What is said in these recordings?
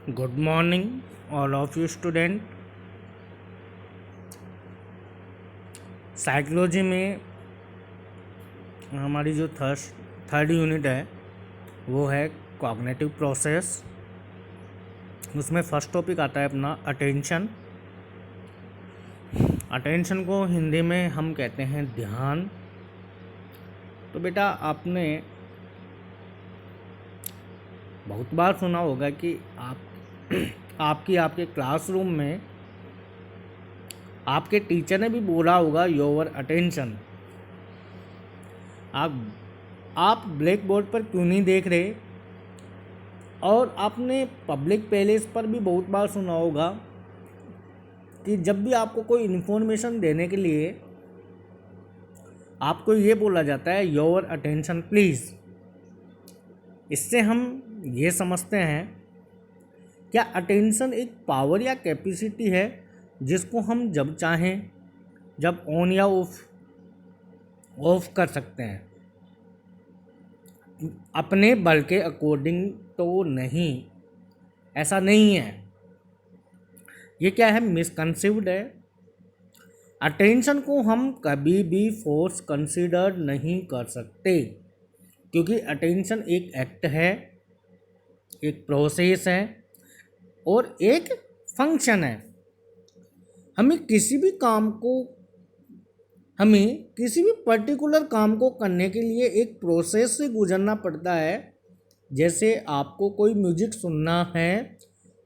Good morning, all of you student. Psychology में हमारी जो थर्ड यूनिट है वो है कॉग्निटिव प्रोसेस। उसमें फर्स्ट टॉपिक आता है अपना अटेंशन। अटेंशन को हिंदी में हम कहते हैं ध्यान। तो बेटा आपने बहुत बार सुना होगा कि आपके क्लासरूम में आपके टीचर ने भी बोला होगा योर अटेंशन। आप ब्लैक बोर्ड पर क्यों नहीं देख रहे। और आपने पब्लिक प्लेस पर भी बहुत बार सुना होगा कि जब भी आपको कोई इन्फॉर्मेशन देने के लिए आपको ये बोला जाता है योर अटेंशन प्लीज़। इससे हम ये समझते हैं क्या अटेंशन एक पावर या कैपेसिटी है जिसको हम जब चाहें जब ऑन या ऑफ कर सकते हैं, अपने बल के अकॉर्डिंग तो नहीं। ऐसा नहीं है। ये क्या है, मिसकंसीव्ड है। अटेंशन को हम कभी भी फोर्स कंसीडर नहीं कर सकते क्योंकि अटेंशन एक एक्ट है, एक प्रोसेस है और एक फंक्शन है। हमें किसी भी पर्टिकुलर काम को करने के लिए एक प्रोसेस से गुजरना पड़ता है। जैसे आपको कोई म्यूजिक सुनना है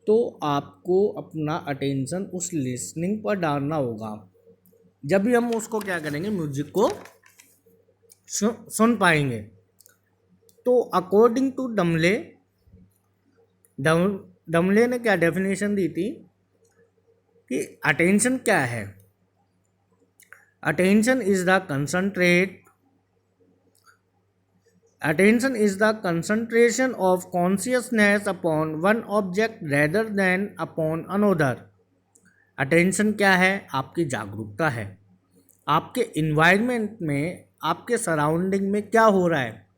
तो आपको अपना अटेंशन उस लिसनिंग पर डालना होगा। जब भी हम उसको क्या करेंगे, म्यूजिक को सुन पाएंगे। तो अकॉर्डिंग टू डमले ने क्या डेफिनेशन दी थी कि अटेंशन क्या है। Attention is the concentration of consciousness upon one object rather than upon another. Attention क्या है, आपकी जागरूकता है। आपके इन्वायरमेंट में, आपके सराउंडिंग में क्या हो रहा है,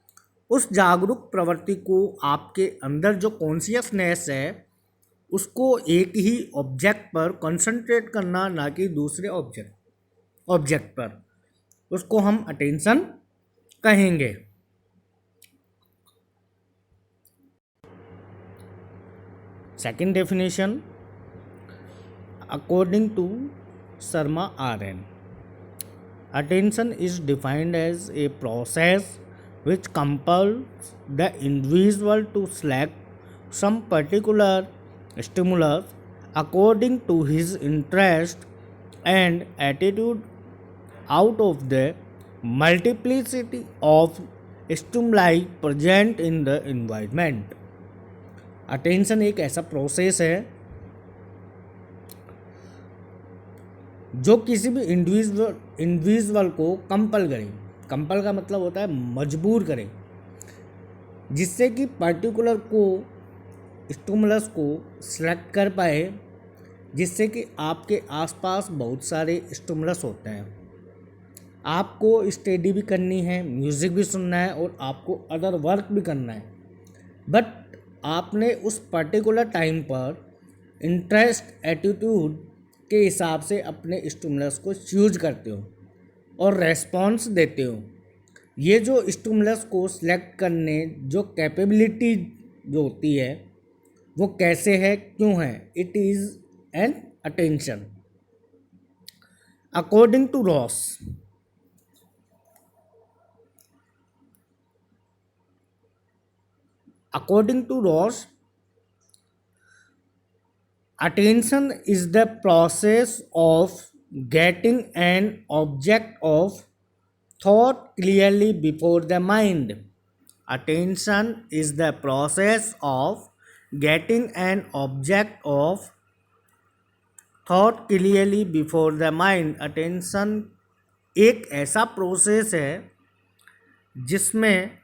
उस जागरूक प्रवृत्ति को आपके अंदर जो कॉन्शियसनेस है उसको एक ही ऑब्जेक्ट पर कंसंट्रेट करना, ना कि दूसरे ऑब्जेक्ट पर। उसको हम अटेंशन कहेंगे। Second definition according to Sharma RN, attention is defined as a process which compels the individual to select some particular stimulus according to his interest and attitude out of the multiplicity of stimuli present in the environment. Attention एक ऐसा process है जो किसी भी individual को compel करे। Compel का मतलब होता है मजबूर करे, जिससे कि पर्टिकुलर को स्टिमुलस को सेलेक्ट कर पाए, जिससे कि आपके आसपास बहुत सारे स्टिमुलस होते हैं। आपको स्टडी भी करनी है, म्यूज़िक भी सुनना है और आपको अदर वर्क भी करना है, बट आपने उस पर्टिकुलर टाइम पर इंटरेस्ट एटीट्यूड के हिसाब से अपने स्टिमुलस को चूज करते हो और रेस्पॉन्स देते हो। ये जो स्टिमुलस को सिलेक्ट करने जो कैपेबिलिटी जो होती है वो कैसे है, क्यों है, it is an attention. According to Ross attention is the process of getting an object of thought clearly before the mind. Attention is the process of getting an object of thought clearly before the mind. Attention एक ऐसा process है जिसमें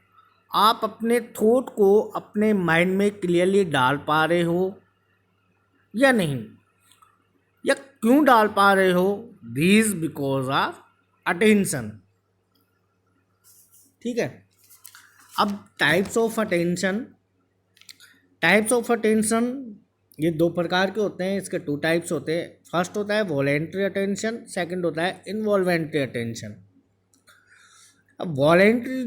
आप अपने thought को अपने mind में clearly डाल पा रहे हो या नहीं, या क्यों डाल पा रहे हो, दिस बिकॉज ऑफ अटेंशन। ठीक है। अब टाइप्स ऑफ अटेंशन ये दो प्रकार के होते हैं, इसके टू टाइप्स होते हैं। फर्स्ट होता है वॉलेंट्री अटेंशन, सेकंड होता है इनवॉल्वेंट्री अटेंशन। अब वॉलेंट्री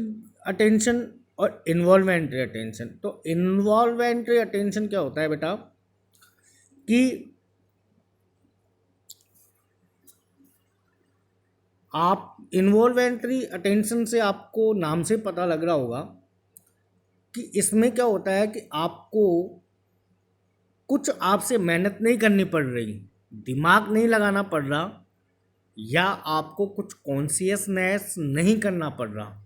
अटेंशन और इन्वॉल्वेंट्री अटेंशन, तो इन्वॉल्वेंट्री अटेंशन क्या होता है बेटा कि आप इन्वॉल्वेंट्री अटेंशन से आपको नाम से पता लग रहा होगा कि इसमें क्या होता है कि आपको कुछ आपसे मेहनत नहीं करनी पड़ रही, दिमाग नहीं लगाना पड़ रहा, या आपको कुछ कॉन्शियसनेस नहीं करना पड़ रहा।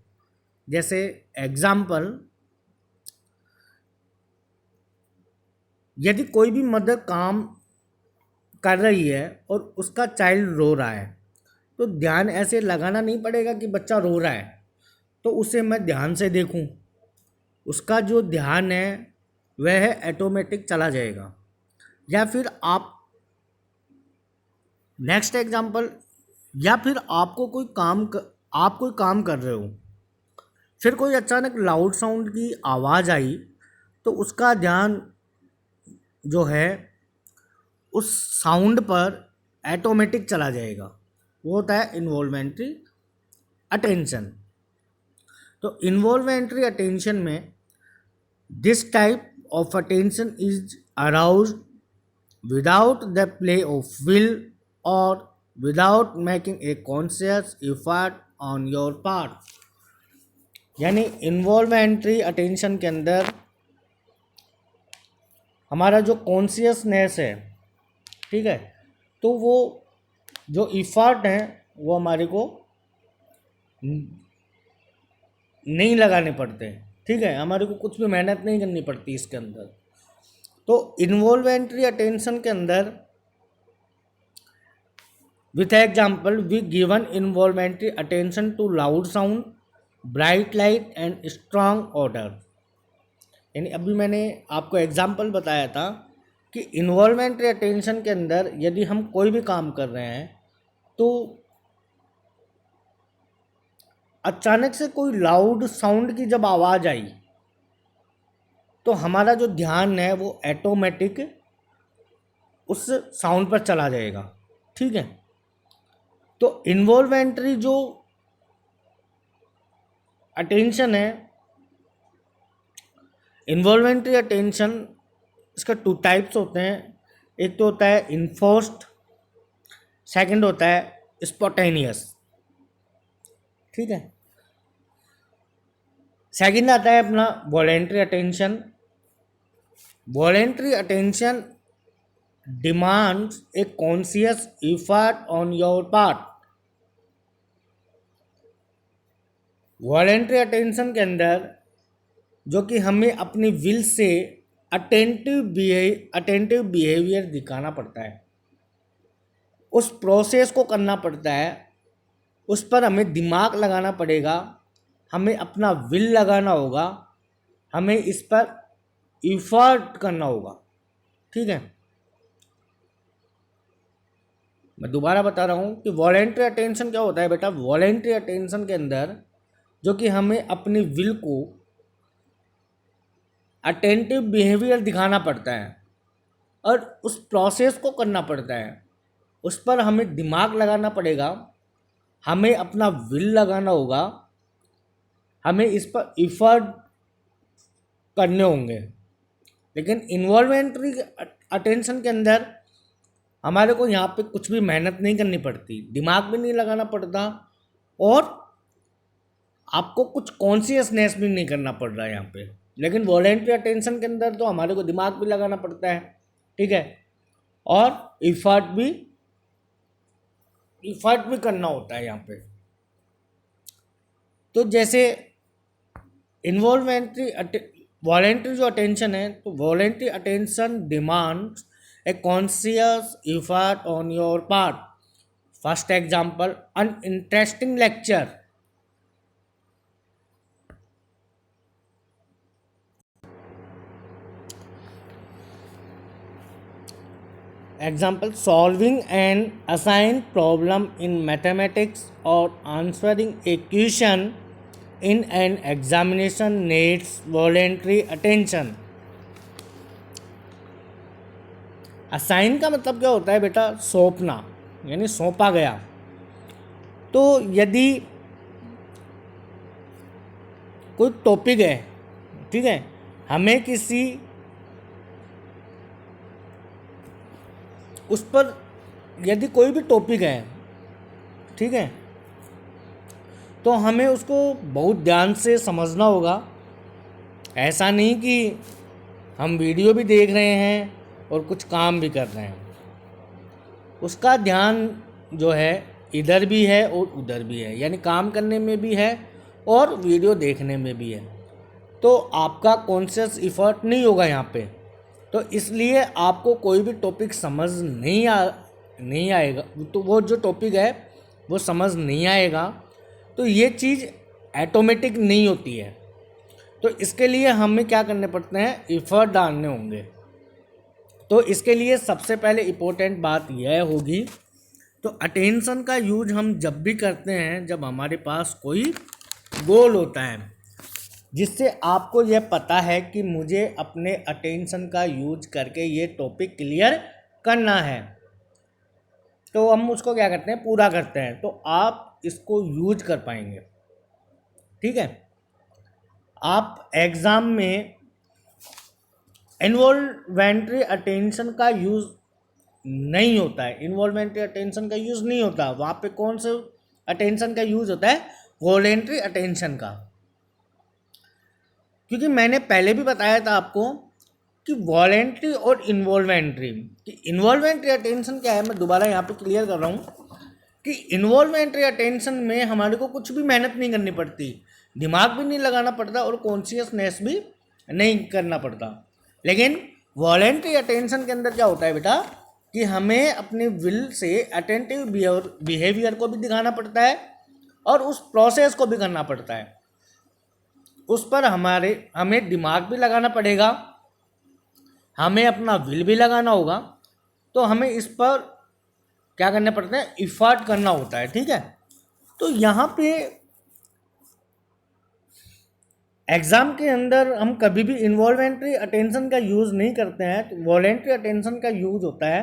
जैसे एग्जाम्पल, यदि कोई भी मदर काम कर रही है और उसका चाइल्ड रो रहा है, तो ध्यान ऐसे लगाना नहीं पड़ेगा कि बच्चा रो रहा है तो उसे मैं ध्यान से देखूं। उसका जो ध्यान है वह ऑटोमेटिक चला जाएगा। या फिर आप नेक्स्ट एग्जांपल, या फिर आप कोई काम कर रहे हो, फिर कोई अचानक लाउड साउंड की आवाज़ आई तो उसका ध्यान जो है उस साउंड पर ऑटोमेटिक चला जाएगा, वो होता है इन्वॉल्वेंट्री अटेंशन। तो इन्वॉल्वेंट्री अटेंशन में this type of attention is aroused without the play of will or without making a conscious effort on your part। यानी इन्वॉल्वेंट्री अटेंशन के अंदर हमारा जो कॉन्शियसनेस है, ठीक है, तो वो जो इफ़र्ट है वो हमारे को नहीं लगाने पड़ते, ठीक है, हमारे को कुछ भी मेहनत नहीं करनी पड़ती इसके अंदर। तो इन्वॉल्वेंट्री अटेंशन के अंदर with example we given involuntary attention to loud sound, bright light and strong order. यानी अभी मैंने आपको एग्जाम्पल बताया था कि इन्वॉल्वेंट्री अटेंशन के अंदर यदि हम कोई भी काम कर रहे हैं तो अचानक से कोई लाउड साउंड की जब आवाज़ आई तो हमारा जो ध्यान है वो ऑटोमेटिक उस साउंड पर चला जाएगा, ठीक है। तो इन्वॉल्वेंट्री जो अटेंशन है, इन्वॉल्वेंट्री अटेंशन, इसका टू टाइप्स होते हैं। एक तो होता है इन्फोर्स्ड, सेकंड होता है स्पॉटेनियस, ठीक है। सेकंड आता है अपना voluntary attention. Voluntary attention demands a conscious effort on your part. Voluntary attention के अंदर जो कि हमें अपनी विल से अटेंटिव बिहेवियर दिखाना पड़ता है, उस प्रोसेस को करना पड़ता है, उस पर हमें दिमाग लगाना पड़ेगा, हमें अपना विल लगाना होगा, हमें इस पर इफर्ट करना होगा, ठीक है। मैं दोबारा बता रहा हूँ कि वॉलेंट्री अटेंशन क्या होता है बेटा। वॉलेंट्री अटेंशन के अंदर जो कि हमें अपनी विल को अटेंटिव बिहेवियर दिखाना पड़ता है और उस प्रोसेस को करना पड़ता है, उस पर हमें दिमाग लगाना पड़ेगा, हमें अपना विल लगाना होगा, हमें इस पर इफर्ट करने होंगे। लेकिन इन्वॉल्वेंट्री अटेंशन के अंदर हमारे को यहाँ पे कुछ भी मेहनत नहीं करनी पड़ती, दिमाग भी नहीं लगाना पड़ता और आपको कुछ कॉन्शियसनेस भी नहीं करना पड़ रहा है यहाँ पे। लेकिन वॉलेंट्री अटेंशन के अंदर तो हमारे को दिमाग भी लगाना पड़ता है, ठीक है, और इफर्ट भी करना होता है यहाँ पे। तो जैसे वॉलेंट्री जो अटेंशन है, तो voluntary attention demands a conscious effort on your part. First example, an interesting lecture. Example, solving an assigned problem in mathematics or answering a question in an examination needs voluntary attention। Assign का मतलब क्या होता है बेटा? सौंपना, यानी सौंपा गया। तो यदि कोई टॉपिक है, ठीक है, हमें किसी उस पर यदि कोई भी टॉपिक है, ठीक है, तो हमें उसको बहुत ध्यान से समझना होगा। ऐसा नहीं कि हम वीडियो भी देख रहे हैं और कुछ काम भी कर रहे हैं। उसका ध्यान जो है इधर भी है और उधर भी है, यानी काम करने में भी है और वीडियो देखने में भी है। तो आपका कॉन्शियस इफ़र्ट नहीं होगा यहाँ पे, तो इसलिए आपको कोई भी टॉपिक समझ नहीं आएगा, तो वो जो टॉपिक है वो समझ नहीं आएगा। तो ये चीज़ ऑटोमेटिक नहीं होती है। तो इसके लिए हमें क्या करने पड़ते हैं? इफ़र्ट डालने होंगे। तो इसके लिए सबसे पहले इम्पोर्टेंट बात यह होगी, तो अटेंशन का यूज हम जब भी करते हैं जब हमारे पास कोई गोल होता है, जिससे आपको यह पता है कि मुझे अपने अटेंशन का यूज करके ये टॉपिक क्लियर करना है, तो हम उसको क्या करते हैं? पूरा करते हैं। तो आप इसको यूज कर पाएंगे, ठीक है। आप एग्ज़ाम में इन्वॉल्वेंट्री अटेंशन का यूज़ नहीं होता है, इन्वॉल्वेंट्री अटेंशन का यूज़ नहीं होता। वहाँ पे कौन से अटेंशन का यूज़ होता है? वॉलेंट्री अटेंशन का। क्योंकि मैंने पहले भी बताया था आपको कि वॉलेंट्री और इन्वॉल्वेंट्री, कि इन्वॉल्वेंट्री अटेंशन क्या है, मैं दोबारा यहाँ पे क्लियर कर रहा हूँ कि इन्वॉल्वेंट्री अटेंशन में हमारे को कुछ भी मेहनत नहीं करनी पड़ती, दिमाग भी नहीं लगाना पड़ता और कॉन्शियसनेस भी नहीं करना पड़ता। लेकिन वॉलेंट्री अटेंशन के अंदर क्या होता है बेटा, कि हमें अपने विल से अटेंटिव बिहेवियर को भी दिखाना पड़ता है और उस प्रोसेस को भी करना पड़ता है। उस पर हमें दिमाग भी लगाना पड़ेगा, हमें अपना विल भी लगाना होगा। तो हमें इस पर क्या करने पड़ते हैं? इफ़र्ट करना होता है, ठीक है। तो यहाँ पे एग्ज़ाम के अंदर हम कभी भी इन्वॉल्वेंट्री अटेंशन का यूज़ नहीं करते हैं, तो वॉलेंट्री अटेंशन का यूज़ होता है,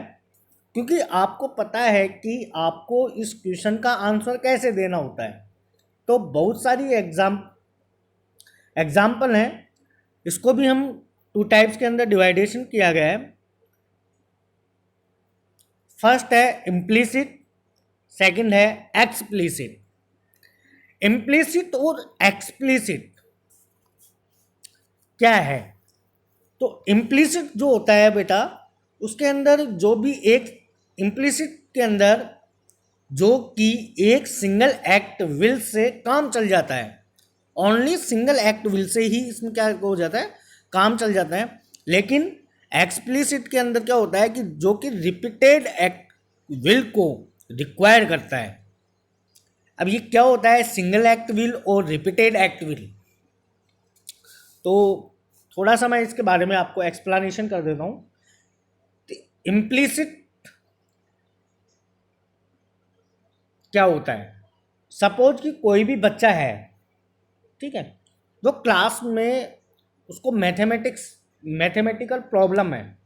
क्योंकि आपको पता है कि आपको इस क्वेश्चन का आंसर कैसे देना होता है। तो बहुत सारी एग्जाम्पल हैं, इसको भी हम 2 टाइप्स के अंदर डिवाइडेशन किया गया है। फर्स्ट है इम्प्लिसिट, सेकंड है एक्सप्लिसिट। इम्प्लिसिट और एक्सप्लिसिट क्या है? तो इम्प्लिसिट जो होता है बेटा, उसके अंदर जो भी एक इम्प्लिसिट के अंदर जो कि एक सिंगल एक्ट विल से काम चल जाता है, only single act will say ही इसमें क्या हो जाता है? काम चल जाता है। लेकिन एक्सप्लिसिट के अंदर क्या होता है कि जो कि रिपीटेड एक्ट विल को रिक्वायर करता है। अब ये क्या होता है? सिंगल एक्ट विल और रिपीटेड एक्ट विल। तो थोड़ा सा मैं इसके बारे में आपको एक्सप्लेनेशन कर देता हूँ। इम्प्लिसिट क्या होता है? सपोज कि कोई भी बच्चा है, ठीक है, वो क्लास में उसको मैथमेटिकल प्रॉब्लम है,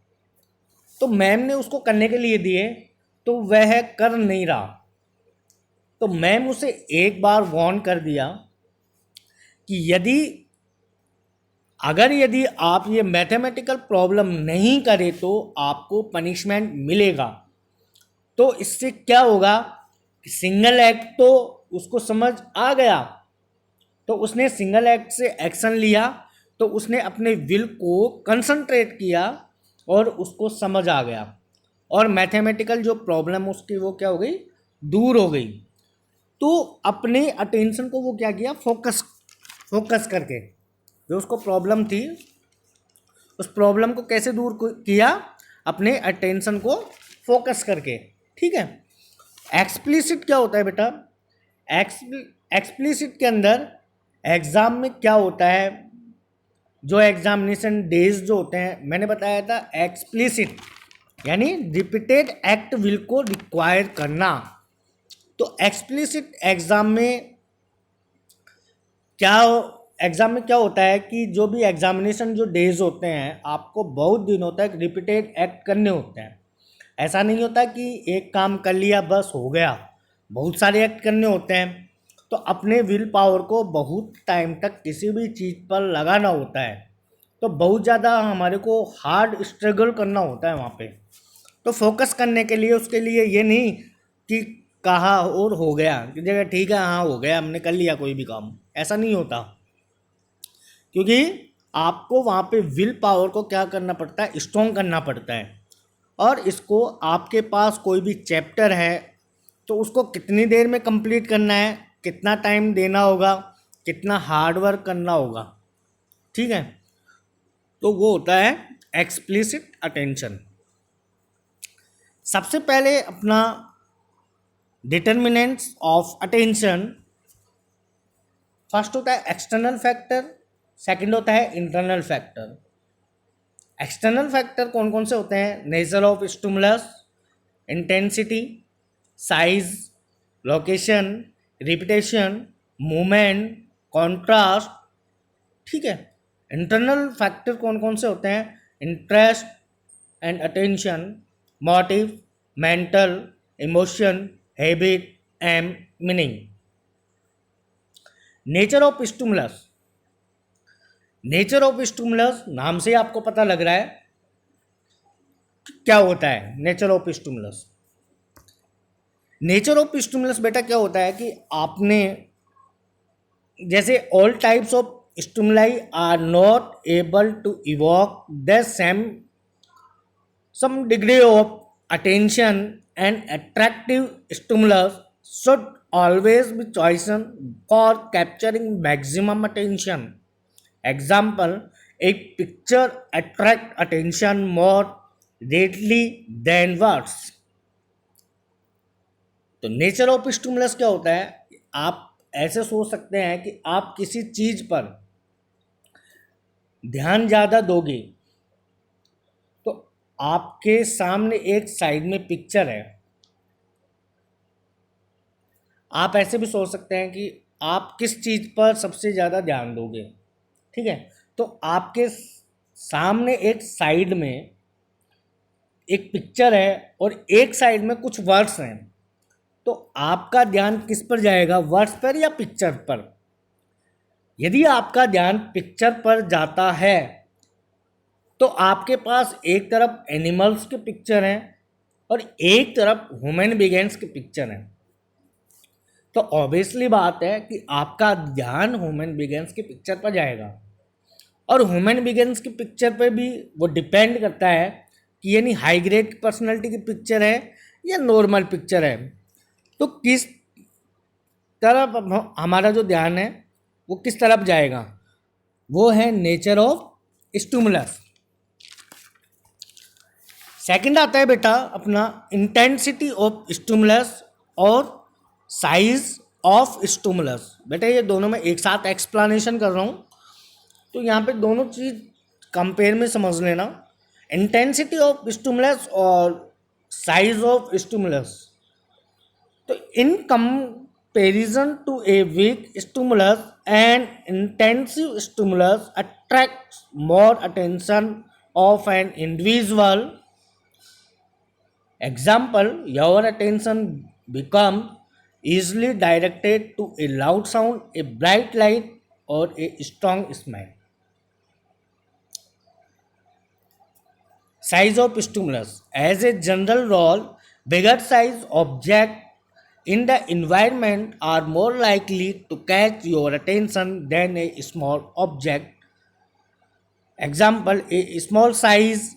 तो मैम ने उसको करने के लिए दिए, तो वह कर नहीं रहा। तो मैम उसे एक बार वार्न कर दिया कि यदि आप ये मैथमेटिकल प्रॉब्लम नहीं करें तो आपको पनिशमेंट मिलेगा। तो इससे क्या होगा कि सिंगल एक्ट तो उसको समझ आ गया, तो उसने सिंगल एक्ट से एक्शन लिया, तो उसने अपने विल को कंसंट्रेट किया और उसको समझ आ गया, और मैथमेटिकल जो प्रॉब्लम उसकी वो क्या हो गई? दूर हो गई। तो अपने अटेंशन को वो क्या किया? फोकस करके जो उसको प्रॉब्लम थी, उस प्रॉब्लम को कैसे दूर किया? अपने अटेंशन को फोकस करके, ठीक है। एक्सप्लिसिट क्या होता है बेटा? एक्सप्लिसिट के अंदर एग्ज़ाम में क्या होता है, जो एग्जामिनेशन डेज जो होते हैं, मैंने बताया था एक्सप्लिसिट यानी रिपीटेड एक्ट विल को रिक्वायर करना। तो एक्सप्लिसिट एग्ज़ाम में क्या होता है कि जो भी एग्जामिनेशन जो डेज होते हैं, आपको बहुत दिन होता है रिपीटेड एक्ट करने होते हैं। ऐसा नहीं होता कि एक काम कर लिया बस हो गया, बहुत सारे एक्ट करने होते हैं। तो अपने विल पावर को बहुत टाइम तक किसी भी चीज़ पर लगाना होता है, तो बहुत ज़्यादा हमारे को हार्ड स्ट्रगल करना होता है वहाँ पे। तो फोकस करने के लिए, उसके लिए ये नहीं कि कहा और हो गया कि जगह ठीक है हाँ हो गया हमने कर लिया कोई भी काम, ऐसा नहीं होता। क्योंकि आपको वहाँ पे विल पावर को क्या करना पड़ता है, स्ट्रॉन्ग करना पड़ता है। और इसको आपके पास कोई भी चैप्टर है तो उसको कितनी देर में कंप्लीट करना है, कितना टाइम देना होगा, कितना हार्ड वर्क करना होगा, ठीक है। तो वो होता है एक्सप्लिसिट अटेंशन। सबसे पहले अपना डिटर्मिनेंट्स ऑफ अटेंशन, फर्स्ट होता है एक्सटर्नल फैक्टर, सेकंड होता है इंटरनल फैक्टर। एक्सटर्नल फैक्टर कौन कौन से होते हैं, nature of stimulus, intensity, size, location, repetition, movement, contrast, ठीक है। इंटरनल फैक्टर कौन कौन से होते हैं, interest and attention, motive, mental, emotion, habit and meaning. Nature of stimulus, nature of stimulus नाम से आपको पता लग रहा है क्या होता है nature of stimulus. Nature of stimulus बेटा क्या होता है कि आपने जैसे all types of stimuli are not able to evoke the same some degree of attention and attractive stimulus should always be chosen for capturing maximum attention. Example, a picture attract attention more readily than words. तो nature of stimulus क्या होता है, आप ऐसे सोच सकते हैं कि आप किसी चीज पर ध्यान ज़्यादा दोगे तो आपके सामने एक साइड में पिक्चर है, आप ऐसे भी सोच सकते हैं कि आप किस चीज़ पर सबसे ज़्यादा ध्यान दोगे, ठीक है। तो आपके सामने एक साइड में एक पिक्चर है और एक साइड में कुछ वर्ड्स हैं, तो आपका ध्यान किस पर जाएगा, वर्ड्स पर या पिक्चर पर। यदि आपका ध्यान पिक्चर पर जाता है तो आपके पास एक तरफ एनिमल्स के पिक्चर हैं और एक तरफ ह्यूमन बिगेंस के पिक्चर हैं, तो ऑब्वियसली बात है कि आपका ध्यान ह्यूमन बिगेंस के पिक्चर पर जाएगा। और ह्यूमन बिगेंस की पिक्चर पर भी वो डिपेंड करता है कि यानी हाई ग्रेड पर्सनैलिटी की पिक्चर है या नॉर्मल पिक्चर है, तो किस तरफ हमारा जो ध्यान है वो किस तरफ जाएगा, वो है नेचर ऑफ स्टिमुलस। सेकंड आता है बेटा अपना इंटेंसिटी ऑफ स्टिमुलस और साइज ऑफ स्टिमुलस। बेटा ये दोनों में एक साथ एक्सप्लेनेशन कर रहा हूँ, तो यहाँ पे दोनों चीज़ कंपेयर में समझ लेना, इंटेंसिटी ऑफ स्टिमुलस और साइज ऑफ स्टिमुलस। तो in comparison to a weak stimulus and intensive stimulus attracts more attention of an individual. Example, your attention becomes easily directed to a loud sound, a bright light, or a strong smell. Size of stimulus. As a general rule, bigger size objects in the environment are more likely to catch your attention than a small object. Example, a small size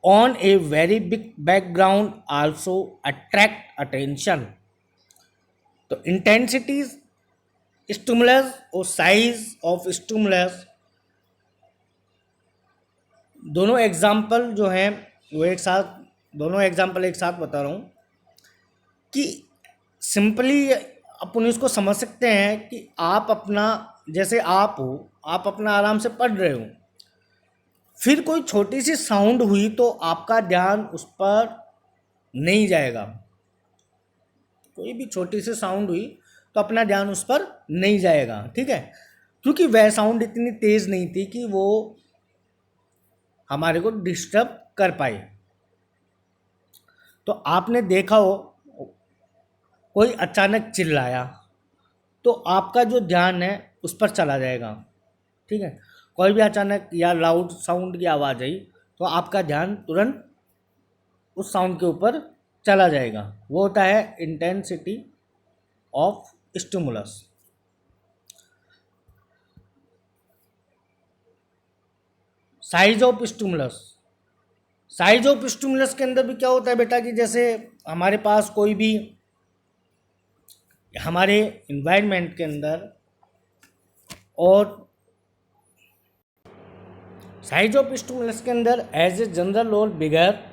on a very big background also attract attention. तो intensity stimulus और size of stimulus दोनों example जो हैं वो एक साथ, दोनों example एक साथ बता रहा हूँ कि सिंपली अपन इसको समझ सकते हैं कि आप अपना, जैसे आप हो, आप अपना आराम से पढ़ रहे हो, फिर कोई छोटी सी साउंड हुई तो आपका ध्यान उस पर नहीं जाएगा। कोई भी छोटी सी साउंड हुई तो अपना ध्यान उस पर नहीं जाएगा, ठीक है, क्योंकि वह साउंड इतनी तेज नहीं थी कि वो हमारे को डिस्टर्ब कर पाए। तो आपने देखा हो कोई अचानक चिल्लाया तो आपका जो ध्यान है उस पर चला जाएगा, ठीक है। कोई भी अचानक या लाउड साउंड की आवाज़ आई तो आपका ध्यान तुरंत उस साउंड के ऊपर चला जाएगा। वो होता है intensity of stimulus. Size of stimulus, size of stimulus के अंदर भी क्या होता है बेटा कि जैसे हमारे पास कोई भी हमारे इन्वायरमेंट के अंदर, और साइज ऑफ स्टिमुलस के अंदर एज ए जनरल और बिगर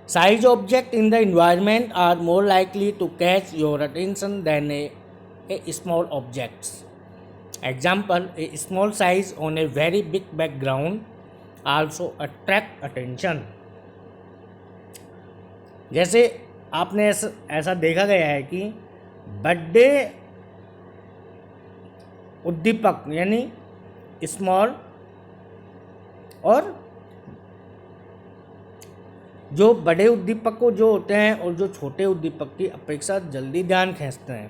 size object in the environment are more likely to catch your attention than a small objects. Example, a small size on a very big background also attract attention. जैसे आपने ऐसा देखा गया है कि बड़े उद्दीपक यानी स्मॉल और जो बड़े उद्दीपक को जो होते हैं और जो छोटे उद्दीपक की अपेक्षा जल्दी ध्यान खींचते हैं,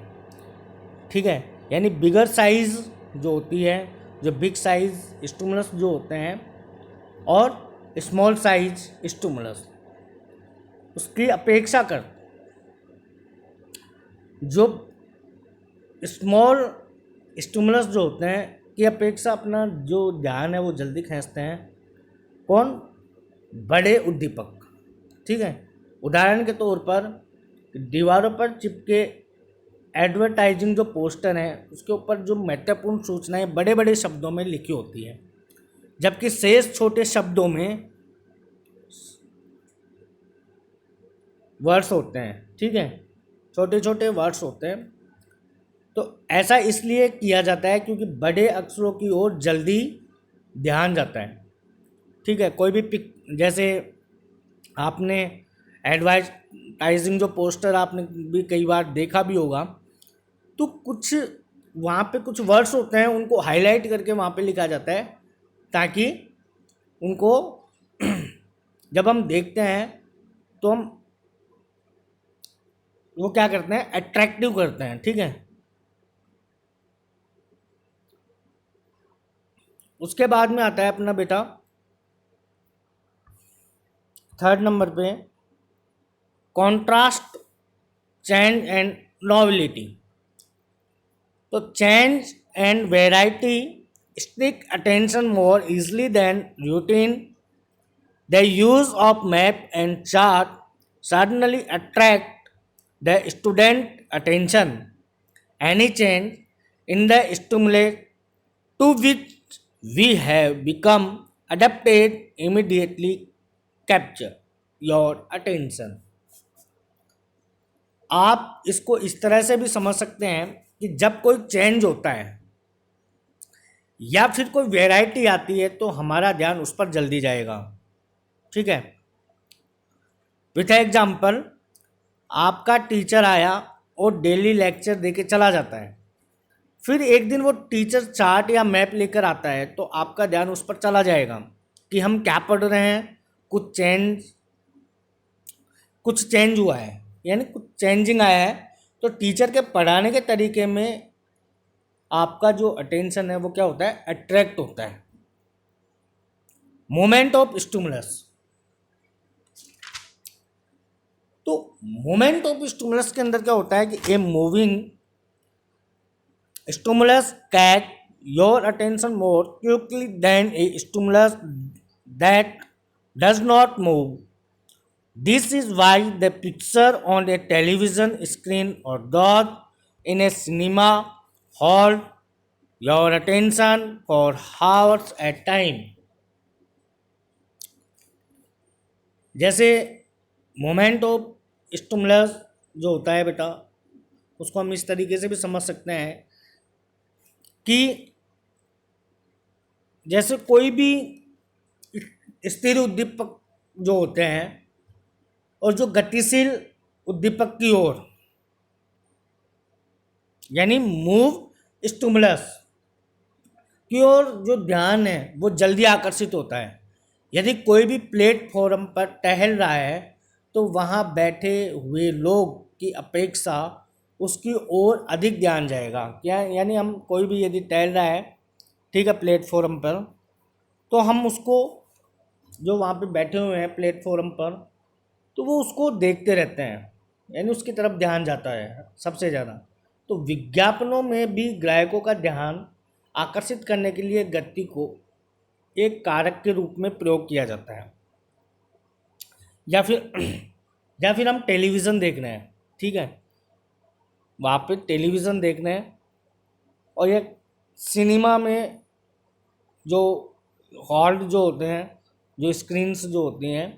ठीक है। यानी बिगर साइज जो होती है, जो बिग साइज स्टिमुलस जो होते हैं और स्मॉल साइज स्टिमुलस उसकी अपेक्षा कर जो स्मॉल स्टिमुलस जो होते हैं की अपेक्षा अपना जो ध्यान है वो जल्दी खींचते हैं। कौन? बड़े उद्दीपक, ठीक है। उदाहरण के तौर पर दीवारों पर चिपके एडवर्टाइजिंग जो पोस्टर हैं उसके ऊपर जो महत्वपूर्ण सूचनाएं बड़े बड़े शब्दों में लिखी होती है, जबकि शेष छोटे शब्दों में वर्ड्स होते हैं, ठीक है, छोटे छोटे वर्ड्स होते हैं। तो ऐसा इसलिए किया जाता है क्योंकि बड़े अक्षरों की ओर जल्दी ध्यान जाता है, ठीक है। कोई भी पिक, जैसे आपने एडवर्टाइजिंग जो पोस्टर आपने भी कई बार देखा भी होगा, तो कुछ वहाँ पे कुछ वर्ड्स होते हैं उनको हाईलाइट करके वहाँ पे लिखा जाता है ताकि उनको जब हम देखते हैं तो हम वो क्या करते हैं, अट्रैक्टिव करते हैं, ठीक है। उसके बाद में आता है अपना बेटा थर्ड नंबर पे कॉन्ट्रास्ट, चेंज एंड नॉवेलिटी। तो change and variety stick attention more easily than routine. The use of map and chart suddenly attract the student attention. Any change in the stimulate to which we have become adapted immediately capture your attention. आप इसको इस तरह से भी समझ सकते हैं कि जब कोई चेंज होता है या फिर कोई वैरायटी आती है तो हमारा ध्यान उस पर जल्दी जाएगा, ठीक है। विथ एग्जाम्पल, आपका टीचर आया और डेली लेक्चर देके चला जाता है, फिर एक दिन वो टीचर चार्ट या मैप लेकर आता है तो आपका ध्यान उस पर चला जाएगा कि हम क्या पढ़ रहे हैं, कुछ चेंज हुआ है, यानी कुछ चेंजिंग आया है। तो टीचर के पढ़ाने के तरीके में आपका जो अटेंशन है वो क्या होता है, अट्रैक्ट होता है। Moment of stimulus. तो मोमेंट ऑफ स्टिमुलस के अंदर क्या होता है कि a moving stimulus catch your attention more quickly than a stimulus that does not move. This is why the picture on a television screen or dog in a cinema hold your attention for hours at time. जैसे moment of stimulus जो होता है बेटा, उसको हम इस तरीके से भी समझ सकते हैं कि जैसे कोई भी स्थिर उद्दीपक जो होते हैं और जो गतिशील उद्दीपक की ओर यानी मूव स्टिमुलस की ओर जो ध्यान है वो जल्दी आकर्षित होता है। यदि कोई भी प्लेटफॉर्म पर टहल रहा है तो वहाँ बैठे हुए लोग की अपेक्षा उसकी ओर अधिक ध्यान जाएगा। क्या यानी हम कोई भी यदि टहल रहा है, ठीक है, प्लेटफॉर्म पर, तो हम उसको, जो वहाँ पे बैठे हुए हैं प्लेटफॉर्म पर, तो वो उसको देखते रहते हैं, यानी उसकी तरफ ध्यान जाता है सबसे ज़्यादा। तो विज्ञापनों में भी ग्राहकों का ध्यान आकर्षित करने के लिए गति को एक कारक के रूप में प्रयोग किया जाता है। या फिर या फिर हम टेलीविज़न देख रहे हैं, ठीक है, वहाँ पे टेलीविज़न देख रहे हैं, और ये सिनेमा में जो हॉल जो होते हैं, जो स्क्रीन्स जो होती हैं,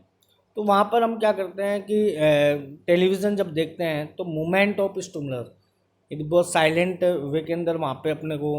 तो वहाँ पर हम क्या करते हैं कि टेलीविज़न जब देखते हैं तो मूवमेंट ऑफ स्टिमुलस, यदि बहुत साइलेंट वे के अंदर वहाँ पे अपने को